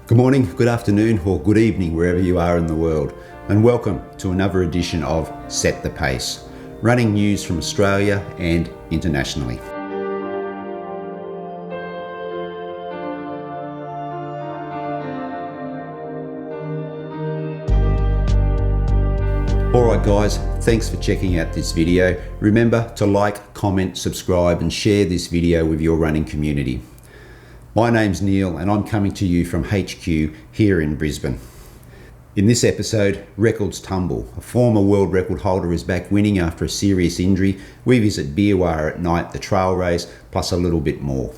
Good morning, good afternoon, or good evening wherever you are in the world, and welcome to another edition of Set the Pace, running news from Australia and internationally. Alright guys, thanks for checking out this video. Remember to like, comment, subscribe and share this video with your running community. My name's Neil and I'm coming to you from HQ here in Brisbane. In this episode, Records Tumble. A former world record holder is back winning after a serious injury. We visit Beerwah at night, the trail race, plus a little bit more.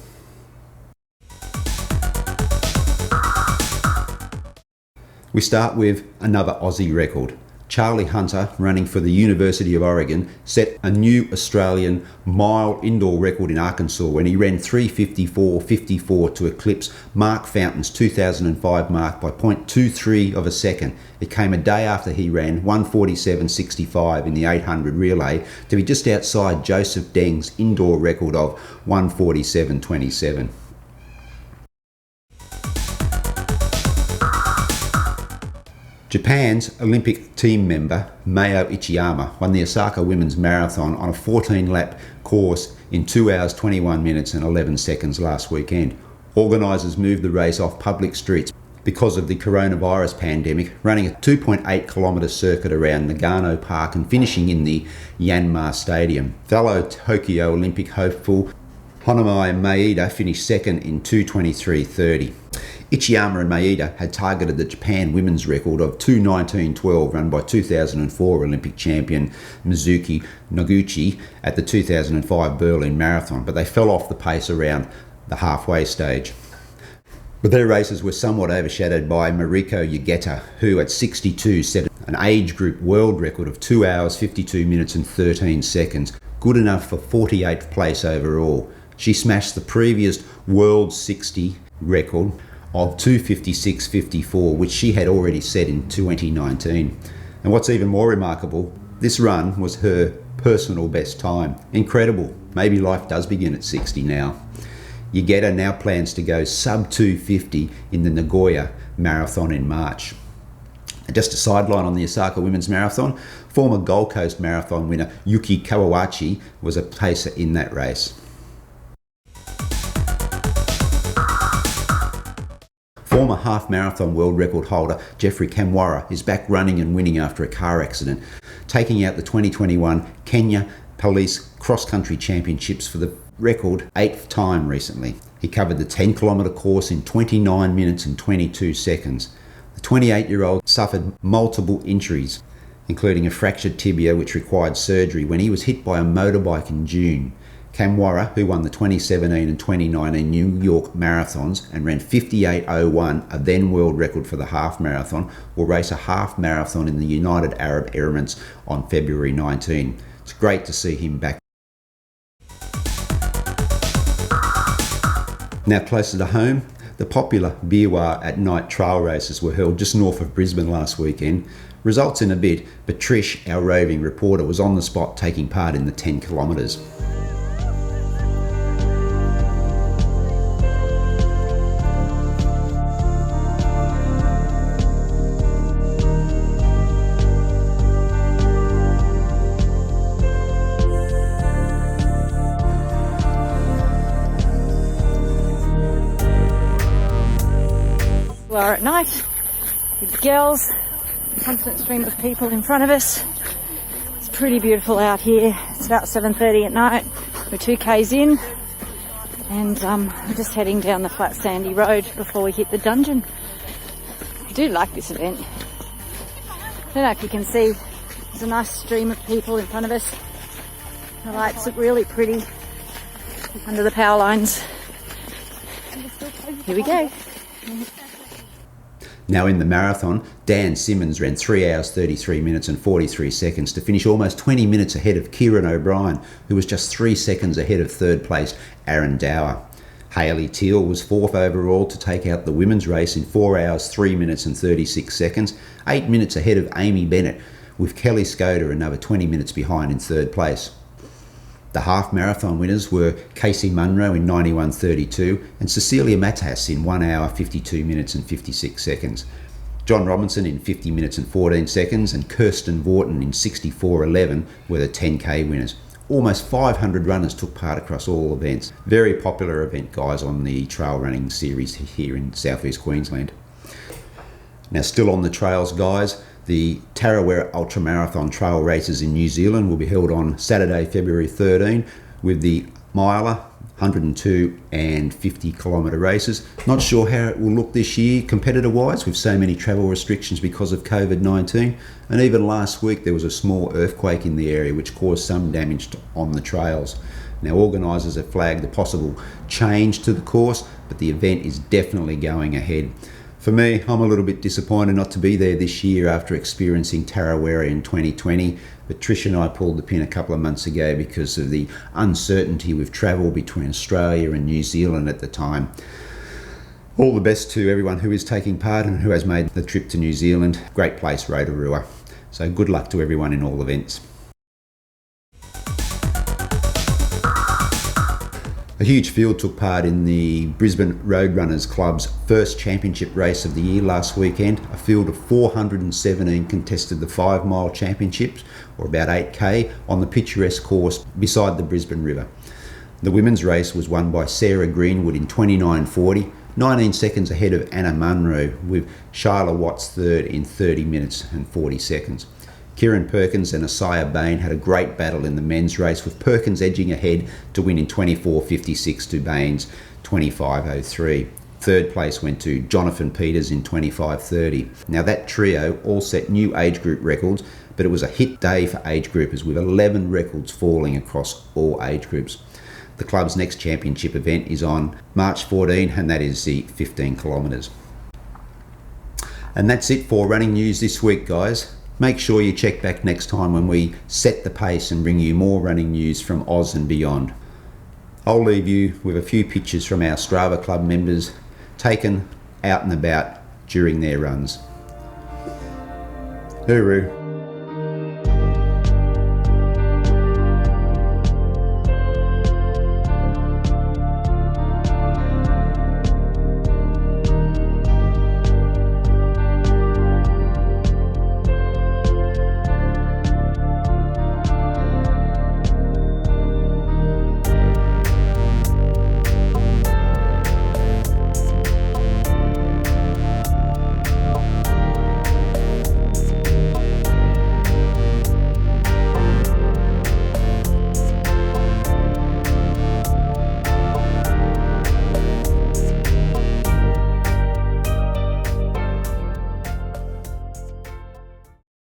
We start with another Aussie record. Charlie Hunter, running for the University of Oregon, set a new Australian mile indoor record in Arkansas when he ran 3:54.54 to eclipse Mark Fountain's 2005 mark by 0.23 of a second. It came a day after he ran 1:47.65 in the 800 relay to be just outside Joseph Deng's indoor record of 1:47.27. Japan's Olympic team member Mayo Ichiyama won the Osaka Women's Marathon on a 14-lap course in 2 hours 21 minutes and 11 seconds last weekend. Organisers moved the race off public streets because of the coronavirus pandemic, running a 2.8 kilometre circuit around Nagano Park and finishing in the Yanmar Stadium. Fellow Tokyo Olympic hopeful Honamai Maeda finished second in 2:23.30. Ichiyama and Maeda had targeted the Japan women's record of 2:19.12 run by 2004 Olympic champion Mizuki Noguchi at the 2005 Berlin Marathon, but they fell off the pace around the halfway stage. But their races were somewhat overshadowed by Mariko Yugeta, who at 62 set an age group world record of 2 hours 52 minutes and 13 seconds, good enough for 48th place overall. She smashed the previous World 60 record of 2:56.54, which she had already set in 2019. And what's even more remarkable, this run was her personal best time. Incredible. Maybe life does begin at 60 now. Yugeta now plans to go sub 2:50 in the Nagoya Marathon in March. Just a sideline on the Osaka Women's Marathon, former Gold Coast Marathon winner Yuki Kawawachi was a pacer in that race. Former half-marathon world record holder Geoffrey Kamworor is back running and winning after a car accident, taking out the 2021 Kenya Police Cross-Country Championships for the record 8th time recently. He covered the 10-kilometre course in 29 minutes and 22 seconds. The 28-year-old suffered multiple injuries, including a fractured tibia which required surgery when he was hit by a motorbike in June. Kamworor, who won the 2017 and 2019 New York marathons and ran 58:01, a then world record for the half marathon, will race a half marathon in the United Arab Emirates on February 19. It's great to see him back. Now closer to home, the popular Beerwah at night trail races were held just north of Brisbane last weekend. Results in a bit, but Trish, our roving reporter, was on the spot taking part in the 10 kilometres. We are at night with the girls, constant stream of people in front of us. It's pretty beautiful out here. It's about 7:30 at night. We're 2k's in and we're just heading down the flat sandy road before we hit the dungeon. I do like this event. I don't know if you can see, there's a nice stream of people in front of us. The lights look really pretty under the power lines. Here we go. Now in the marathon, Dan Simmons ran 3 hours 33 minutes and 43 seconds to finish almost 20 minutes ahead of Kieran O'Brien, who was just 3 seconds ahead of third place Aaron Dower. Hayley Teal was fourth overall to take out the women's race in 4 hours 3 minutes and 36 seconds, 8 minutes ahead of Amy Bennett, with Kelly Skoda another 20 minutes behind in third place. The half marathon winners were Casey Munro in 91.32 and Cecilia Matas in 1 hour 52 minutes and 56 seconds. John Robinson in 50 minutes and 14 seconds and Kirsten Vorton in 64.11 were the 10k winners. Almost 500 runners took part across all events. Very popular event, guys, on the trail running series here in southeast Queensland. Now, still on the trails, guys, the Tarawera Ultramarathon trail races in New Zealand will be held on Saturday, February 13, with the miler, 102 and 50 kilometre races. Not sure how it will look this year competitor-wise with so many travel restrictions because of COVID-19. And even last week there was a small earthquake in the area which caused some damage on the trails. Now, organisers have flagged a possible change to the course, but the event is definitely going ahead. For me, I'm a little bit disappointed not to be there this year after experiencing Tarawera in 2020, but Trish and I pulled the pin a couple of months ago because of the uncertainty with travel between Australia and New Zealand at the time. All the best to everyone who is taking part and who has made the trip to New Zealand. Great place, Rotorua. So good luck to everyone in all events. A huge field took part in the Brisbane Road Runners Club's first championship race of the year last weekend. A field of 417 contested the 5 mile championships, or about 8k, on the picturesque course beside the Brisbane River. The women's race was won by Sarah Greenwood in 29.40, 19 seconds ahead of Anna Munro, with Shyla Watts third in 30 minutes and 40 seconds. Kieran Perkins and Asaya Bain had a great battle in the men's race, with Perkins edging ahead to win in 24.56 to Bain's 25.03. Third place went to Jonathan Peters in 25.30. Now, that trio all set new age group records, but it was a hit day for age groupers, with 11 records falling across all age groups. The club's next championship event is on March 14, and that is the 15 kilometres. And that's it for running news this week, guys. Make sure you check back next time when we set the pace and bring you more running news from Oz and beyond. I'll leave you with a few pictures from our Strava Club members taken out and about during their runs. Hooroo.